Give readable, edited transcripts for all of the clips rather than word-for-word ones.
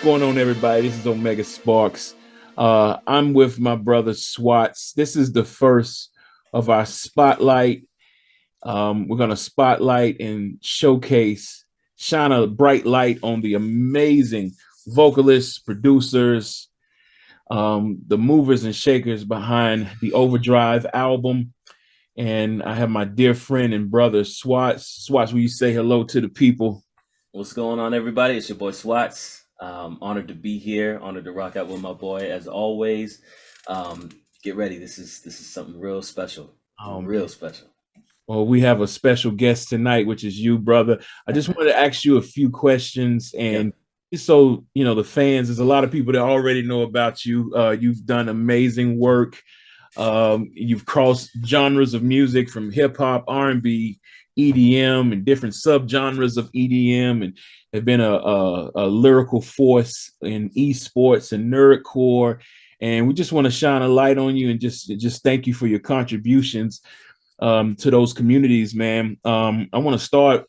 going on, everybody? This is Omega Sparks. I'm with my brother SWATS. This is the first of our spotlight. We're going to spotlight and showcase, shine a bright light on the amazing vocalists, producers, the movers and shakers behind the Overdrive album. And I have my dear friend and brother SWATS. SWATS, will you say hello to the people? What's going on, everybody? It's your boy SWATS. Honored to be here. Honored to rock out with my boy as always. Get ready. This is something real special. Real special. Well, we have a special guest tonight, which is you, brother. I just want to ask you a few questions, and just so you know, the fans. There's a lot of people that already know about you. You've done amazing work. You've crossed genres of music from hip hop, R&B, EDM, and different subgenres of EDM, and have been a lyrical force in eSports and nerdcore. And we just want to shine a light on you and just thank you for your contributions to those communities, man. I want to start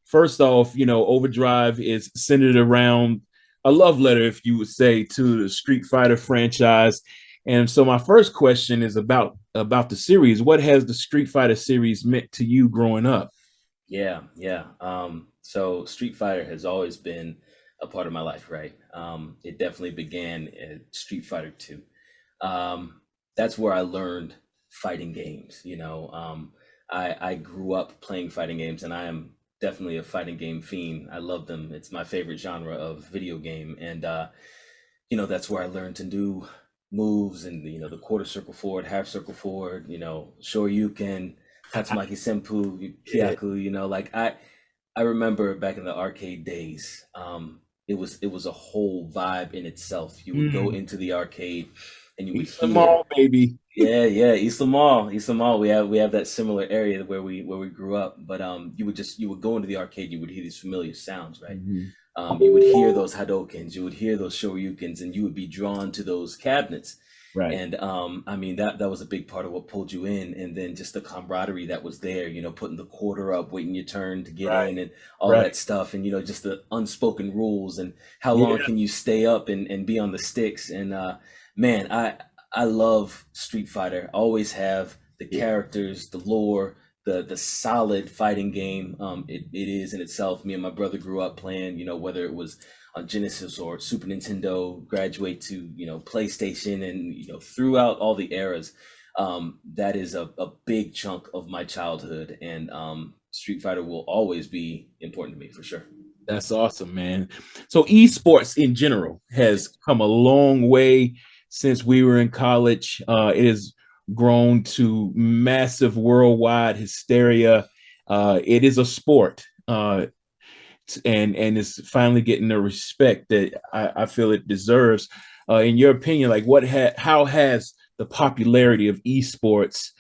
first off. You know, Overdrive is centered around a love letter, if you would say, to the Street Fighter franchise. And so my first question is about the series. What has the Street Fighter series meant to you growing up? Yeah. So Street Fighter has always been a part of my life, right? It definitely began at Street Fighter 2. That's where I learned fighting games. I grew up playing fighting games, and I am definitely a fighting game fiend. I love them. It's my favorite genre of video game, and that's where I learned to do moves and the quarter circle forward, half circle forward, Shoryuken, Tatsumaki Senpu, Kyaku. I remember back in the arcade days, it was a whole vibe in itself. You would go into the arcade and you would East Mall, baby. Yeah, East Mall. We have that similar area where we grew up. But you would go into the arcade, you would hear these familiar sounds, right? You would hear those Hadokens, you would hear those Shoryukens, and you would be drawn to those cabinets. Right. And that was a big part of what pulled you in. And then just the camaraderie that was there, putting the quarter up, waiting your turn to get in, and all that stuff. And just the unspoken rules and how long can you stay up and be on the sticks. And man, I love Street Fighter. I always have. The characters, the lore, the solid fighting game it is in itself. Me and my brother grew up playing, whether it was on Genesis or Super Nintendo, graduate to PlayStation, and throughout all the eras. That is a big chunk of my childhood, and Street Fighter will always be important to me for sure. That's awesome, man. So esports in general has come a long way since we were in college. It has grown to massive worldwide hysteria. It is a sport, and it's finally getting the respect that I feel it deserves. In your opinion, like how has the popularity of esports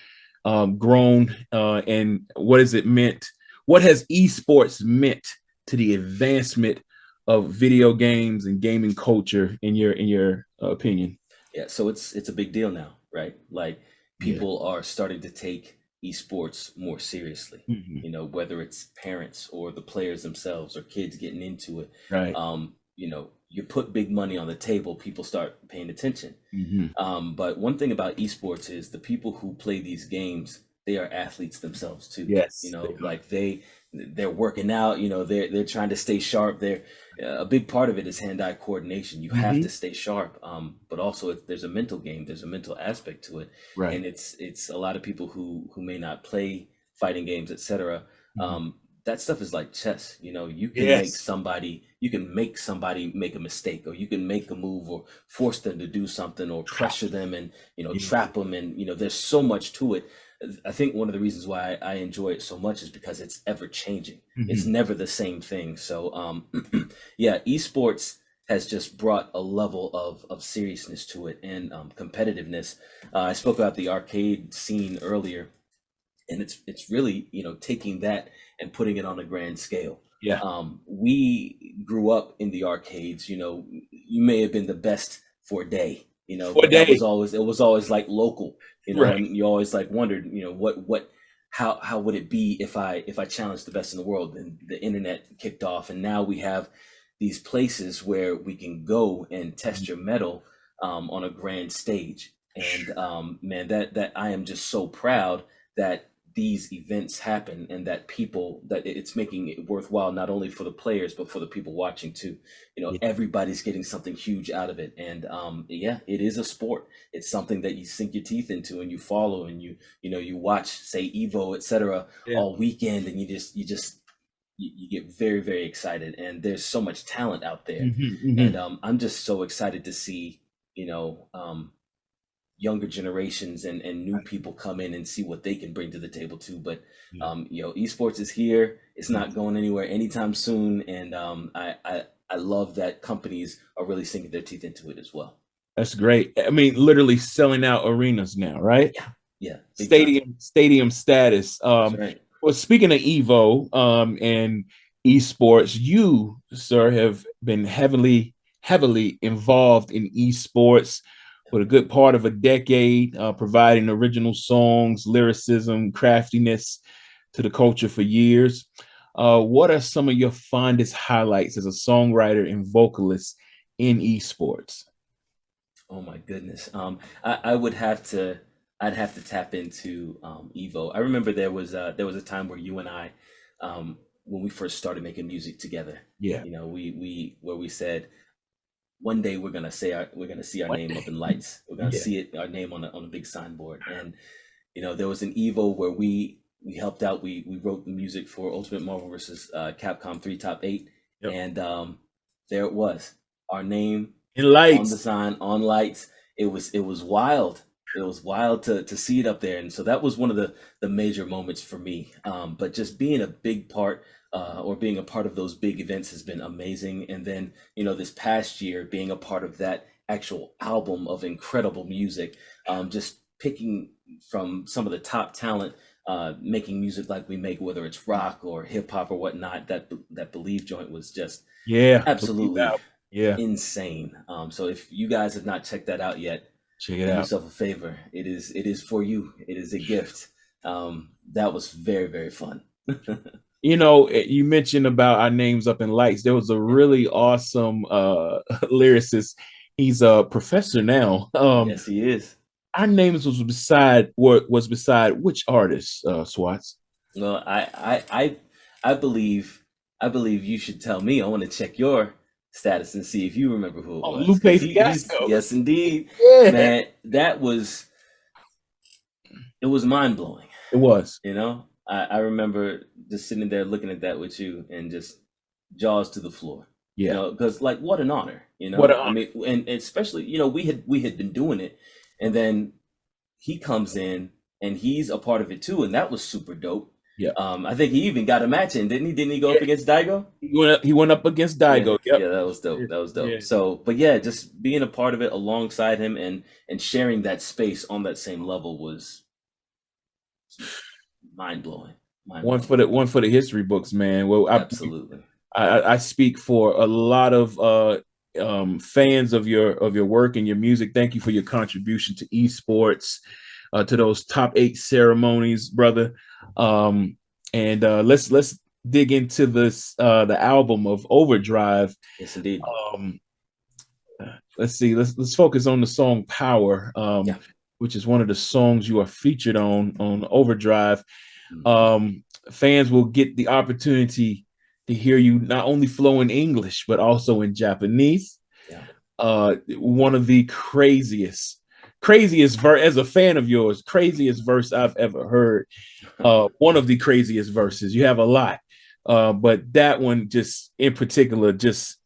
grown, and what has it meant? What has esports meant to the advancement of video games and gaming culture in your opinion? Yeah, so it's a big deal now, right? Like people are starting to take esports more seriously. Whether it's parents or the players themselves or kids getting into it. Right. You put big money on the table, people start paying attention. But one thing about esports is the people who play these games, they are athletes themselves too. Yes. Like they're working out, they're trying to stay sharp. They're a big part of it is hand-eye coordination. You have to stay sharp. But also there's a mental game, there's a mental aspect to it. Right. And it's a lot of people who may not play fighting games, etc. That stuff is like chess. You can make somebody make a mistake, or you can make a move or force them to do something, or pressure them and trap them, and there's so much to it. I think one of the reasons why I enjoy it so much is because it's ever changing. It's never the same thing. So esports has just brought a level of seriousness to it, and competitiveness. I spoke about the arcade scene earlier, and it's really taking that and putting it on a grand scale. Yeah. We grew up in the arcades. You may have been the best for a day. For a day. It was always like local. Right. And you always like wondered, how would it be if I challenged the best in the world? And the internet kicked off, and now we have these places where we can go and test your metal on a grand stage. And man, that I am just so proud that these events happen, and that it's making it worthwhile, not only for the players but for the people watching too. Yeah. Everybody's getting something huge out of it. And yeah, it is a sport. It's something that you sink your teeth into, and you follow, and you watch, say, Evo, etc., Yeah. all weekend, and you get very, very excited. And there's so much talent out there. And I'm just so excited to see younger generations and new people come in and see what they can bring to the table too. But esports is here. It's not going anywhere anytime soon. And I love that companies are really sinking their teeth into it as well. That's great. I mean, literally selling out arenas now, right? Yeah. Stadium status. That's right. Well, speaking of Evo and esports, you, sir, have been heavily involved in esports for a good part of a decade, providing original songs, lyricism, craftiness to the culture for years. What are some of your fondest highlights as a songwriter and vocalist in esports? Oh my goodness. I'd have to tap into Evo. I remember there was a time where you and I, when we first started making music together, we said, one day we're gonna see our name up in lights. We're gonna see our name on a big signboard. And there was an Evo where we helped out. We wrote the music for Ultimate Marvel vs. Capcom 3 Top 8, and there it was, our name in lights, on the sign, on lights. It was wild. It was wild to see it up there. And so that was one of the major moments for me. But just being a big part, or being a part of those big events has been amazing. And then, this past year, being a part of that actual album of incredible music, just picking from some of the top talent, making music like we make, whether it's rock or hip hop or whatnot. That Believe joint was just absolutely insane. So if you guys have not checked that out yet, check it do out. yourself a favor. It is for you. It is a gift. That was very, very fun. You mentioned about our names up in lights. There was a really awesome lyricist. He's a professor now. Yes, he is. Our names was beside which artist, Swats? Well, I believe you should tell me. I want to check your status and see if you remember who it was. Lupe Fiasco. Yes, indeed. Yeah. Man, it was mind blowing. It was. I remember just sitting there looking at that with you and just jaws to the floor. Yeah. Because what an honor. What an honor. I mean, and especially, we had been doing it, and then he comes in and he's a part of it too, and that was super dope. Yeah. I think he even got a match in, didn't he? Didn't he go up against Daigo? He went up against Daigo. Yeah, that was dope. That was dope. Yeah. So, but yeah, just being a part of it alongside him and sharing that space on that same level was mind blowing. One for the history books, man. Well, absolutely. I speak for a lot of fans of your work and your music. Thank you for your contribution to esports, to those top 8 ceremonies, brother. And let's dig into this the album of Overdrive. Yes, indeed. Let's see. Let's focus on the song Power, which is one of the songs you are featured on Overdrive. Fans will get the opportunity to hear you not only flow in English but also in Japanese. One of the craziest verse, as a fan of yours, craziest verse I've ever heard. One of the craziest verses. You have a lot, but that one just in particular,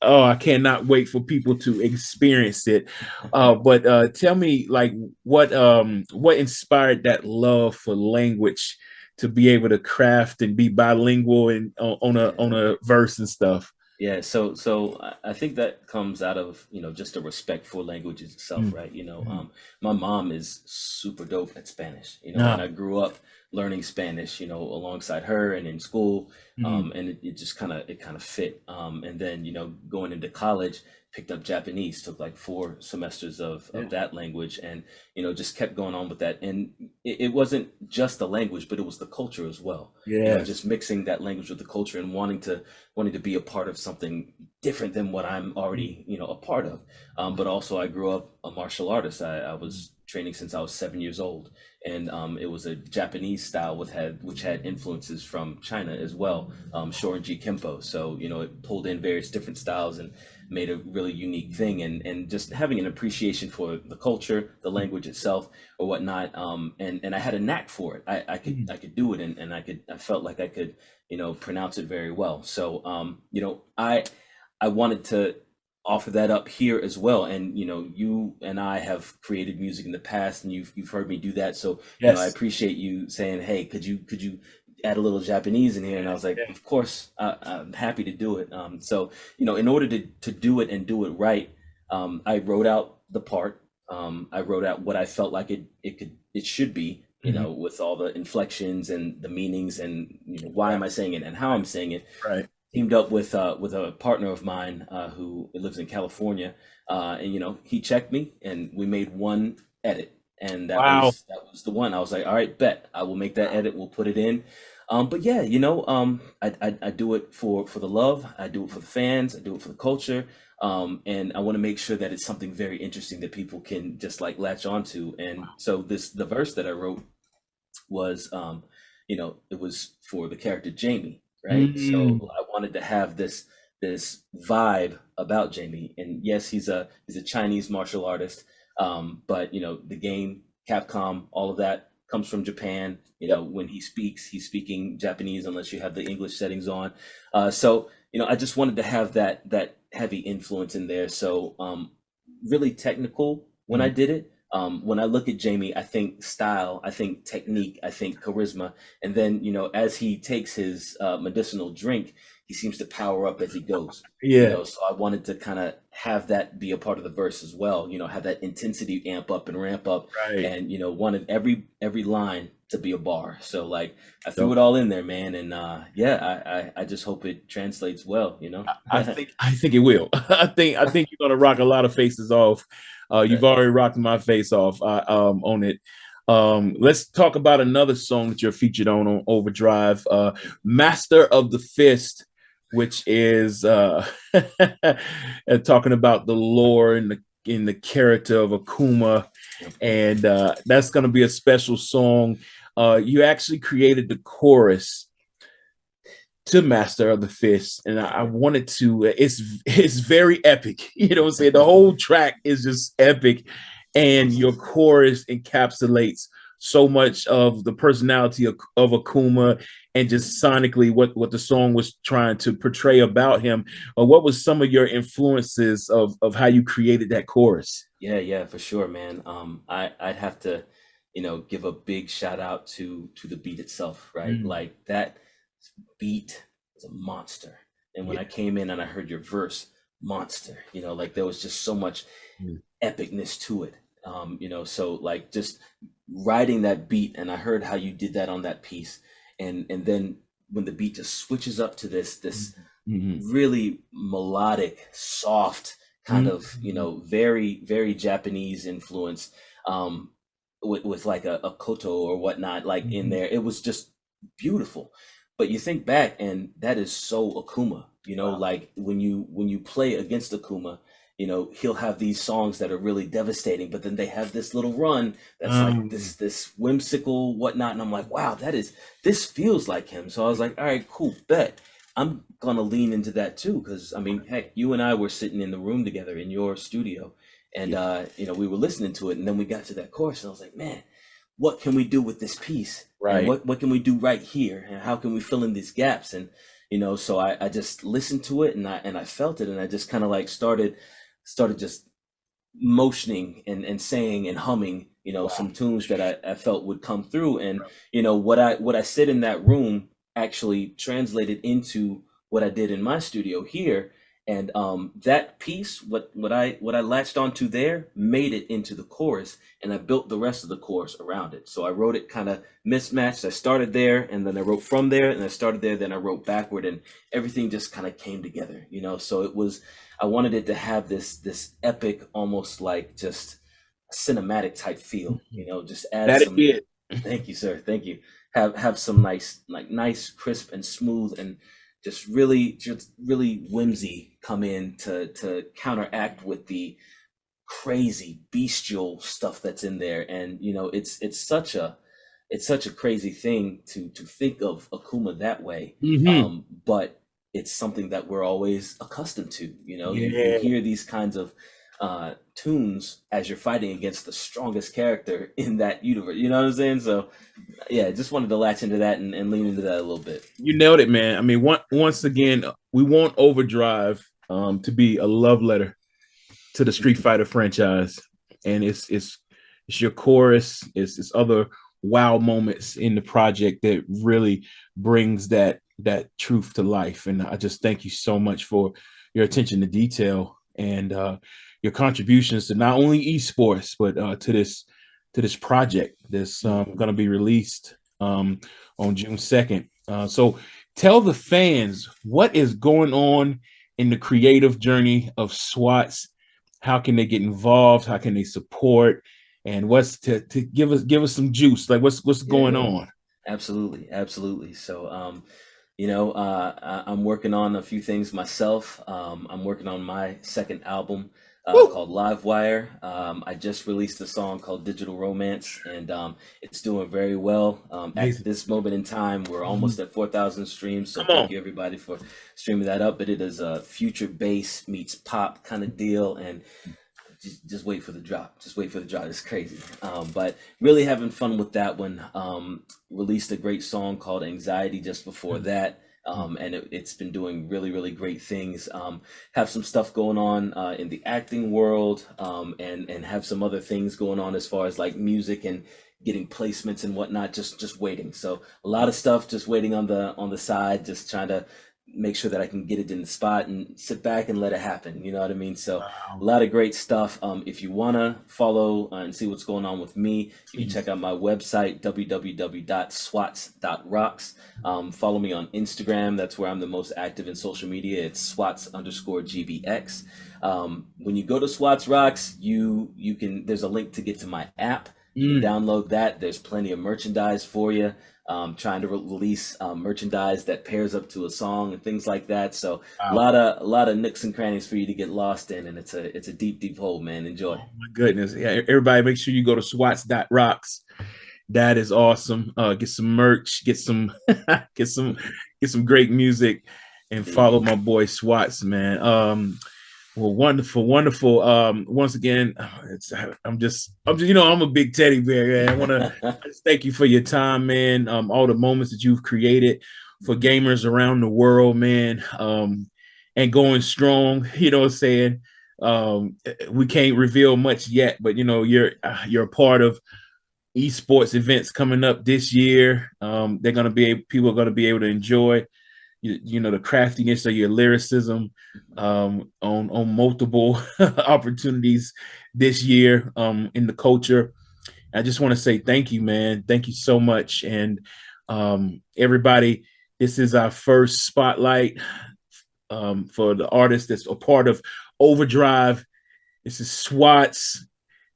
I cannot wait for people to experience it. But tell me, like, what inspired that love for language to be able to craft and be bilingual and on a verse and stuff? Yeah, so I think that comes out of just a respect for languages itself, right? My mom is super dope at Spanish, and I grew up learning Spanish, you know, alongside her and in school. Mhm. And it just kind of fit. And then, you know, going into college, picked up Japanese, took like 4 semesters Yeah. of that language, and, you know, just kept going on with that. And it wasn't just the language, but it was the culture as well. You know, Yes. just mixing that language with the culture and wanting to be a part of something different than what I'm already, you know, a part of. But also, I grew up a martial artist. I was training since I was 7 years old, and it was a Japanese style which had influences from China as well, Shorinji Kempo. So, you know, it pulled in various different styles and made a really unique thing. And just having an appreciation for the culture, the language itself, or whatnot. And I had a knack for it. I could do it, and I felt like I could, you know, pronounce it very well. So, you know, I wanted to offer that up here as well. And, you know, you and I have created music in the past, and you've heard me do that. So, you know, I Yes. appreciate you saying, hey, could you add a little Japanese in here? And I was like, Yeah. of course, I'm happy to do it. So, you know, in order to do it and do it right, I wrote out the part. I wrote out what I felt like it should be, you Mhm. know, with all the inflections and the meanings, and, you know, why Right. am I saying it and how I'm saying it. Right. Teamed up with a partner of mine, who lives in California, and, you know, he checked me, and we made one edit, and Wow. that was the one. I was like, all right, bet, I will make that edit. We'll put it in. But yeah, you know, I do it for the love. I do it for the fans. I do it for the culture. And I want to make sure that it's something very interesting that people can just like latch onto. And so the verse that I wrote was, you know, it was for the character Jamie, right? So Mm. I wanted to have this vibe about Jamie. And yes, he's a Chinese martial artist, but, you know, the game, Capcom, all of that comes from Japan. You Yep. know, when he speaks, he's speaking Japanese unless you have the English settings on. So, you know, I just wanted to have that heavy influence in there. So, really technical when I Mhm. did it. When I look at Jamie, I think style, I think technique, I think charisma. And then, you know, as he takes his medicinal drink, he seems to power up as he goes. You Yeah. know, so I wanted to kind of have that be a part of the verse as well. You know, have that intensity amp up and ramp up, Right. and, you know, wanted every line to be a bar. So, like, I threw Yep. it all in there, man. And yeah, I just hope it translates well. You know. I think it will. I think you're gonna rock a lot of faces off. You've Bet. already rocked my face off on it. Let's talk about another song that you're featured on Overdrive, "Master of the Fist," which is talking about the lore and the character of Akuma, Yep. and that's gonna be a special song. You actually created the chorus to Master of the Fist, and I wanted to. It's very epic. You know what I'm saying? The whole track is just epic, and your chorus encapsulates so much of the personality of Akuma, and just sonically what the song was trying to portray about him. What was some of your influences of how you created that chorus? Yeah, yeah, for sure, man. I'd have to, you know, give a big shout out to the beat itself, right? Mm. Like that beat is a monster. And when Yeah. I came in and I heard your verse, monster, you know, like there was just so much Mm. epicness to it. You know, so like just riding that beat, and I heard how you did that on that piece, and then when the beat just switches up to this Mhm. really melodic, soft, kind of, you Mhm. know, very, very Japanese influence, um, with like a koto or whatnot, like in Mhm. there. It was just beautiful. But you think back, and that is so Akuma, you know, Wow. like when you play against Akuma, you know, he'll have these songs that are really devastating, but then they have this little run that's like Um, this whimsical whatnot. And I'm like, wow, this feels like him. So I was like, all right, cool, bet. I'm gonna lean into that too, because I mean, heck, you and I were sitting in the room together in your studio, and yeah. you know, we were listening to it, and then we got to that chorus, and I was like, man, what can we do with this piece, and Right. what can we do right here, and how can we fill in these gaps? And, you know, so I just listened to it, and I felt it, and I just kind of like started just motioning and saying and humming, you know, Wow. some tunes that I felt would come through. And, you know, what I said in that room actually translated into what I did in my studio here. And that piece, what I latched onto there, made it into the chorus, and I built the rest of the chorus around it. So I wrote it kind of mismatched. I started there, and then I wrote from there, and I started there, then I wrote backward, and everything just kind of came together, you know. So it was, I wanted it to have this epic, almost like just cinematic type feel, you know. Just add That'd some. be it. Thank you, sir. Thank you. Have some nice, like nice, crisp and smooth, and just really whimsy come in to counteract with the crazy bestial stuff that's in there. And you know, it's such a crazy thing to think of Akuma that way. Hmm. But it's something that we're always accustomed to. You know, you Yeah. hear these kinds of tunes as you're fighting against the strongest character in that universe. You know what I'm saying? So yeah, just wanted to latch into that and lean into that a little bit. You nailed it, man. I mean, once again, we want Overdrive to be a love letter to the Street Fighter franchise, and it's your chorus, it's other wow moments in the project that really brings that truth to life. And I just thank you so much for your attention to detail and your contributions to not only esports but to this project that's going to be released on June 2nd. So tell the fans what is going on in the creative journey of SWATS. How can they get involved? How can they support? And what's to give us some juice? Like what's going Yeah, on? absolutely, absolutely. So, you know, I'm working on a few things myself. I'm working on my second album Woo! called Livewire. I just released a song called Digital Romance, and it's doing very well. At Amazing. this moment in time, we're almost at 4,000 streams. So Come on. thank you everybody for streaming that up. But it is a future bass meets pop kind of deal, and just wait for the drop. Just wait for the drop. It's crazy. But really having fun with that one. Released a great song called Anxiety just before that. And it's been doing really, really great things. Have some stuff going on in the acting world, and have some other things going on as far as like music and getting placements and whatnot. Just waiting. So a lot of stuff just waiting on the side, just trying to make sure that I can get it in the spot and sit back and let it happen. You know what I mean? So a Wow. lot of great stuff. If you want to follow and see what's going on with me, you can check Please. out my website, www.swats.rocks. Follow me on Instagram. That's where I'm the most active in social media. It's swats_gbx. When you go to Swats Rocks, you can, there's a link to get to my app. You can download that. There's plenty of merchandise for you. Trying to release merchandise that pairs up to a song and things like that. So Wow. a lot of nooks and crannies for you to get lost in, and it's a deep hole, man. Enjoy. Oh my goodness. Yeah, everybody make sure you go to swats.rocks. That is awesome. Get some merch, get some get some get some great music and follow Mhm. my boy Swats, man. Well, wonderful, wonderful. Once again, I'm just, I'm a big teddy bear. Man. I want to just thank you for your time, man. All the moments that you've created for gamers around the world, man. And going strong. You know what I'm saying? We can't reveal much yet, but you're a part of esports events coming up this year. They're gonna be people are gonna be able to enjoy the craftiness of your lyricism on multiple opportunities this year in the culture. I just want to say thank you, man. Thank you so much. And everybody, this is our first spotlight for the artist that's a part of Overdrive. This is Swats.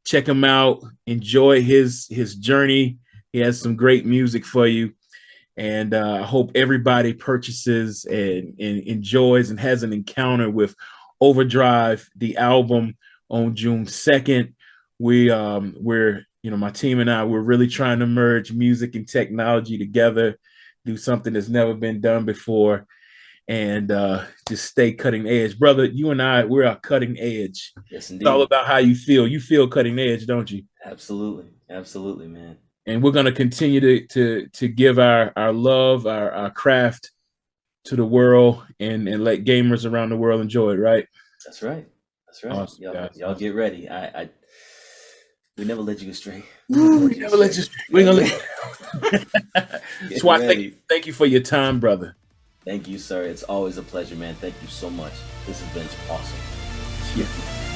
Check him out. Enjoy his journey. He has some great music for you. And I hope everybody purchases and enjoys and has an encounter with Overdrive, the album, on June 2nd. We're my team and I, we're really trying to merge music and technology together, do something that's never been done before, and just stay cutting edge. Brother, you and I, we're a cutting edge. Yes, It's all indeed. about how you feel. You feel cutting edge, don't you? Absolutely, absolutely, man. And we're going to continue to give our love, our craft to the world and let gamers around the world enjoy it, right? That's right. That's right. Awesome, guys. Y'all Awesome. get ready. I we never let you astray. We never Woo, let we you never let astray. you. We're Y'all gonna get, let get Swat, ready. thank you for your time, brother. Thank you, sir. It's always a pleasure, man. Thank you so much. This has been awesome. Yeah.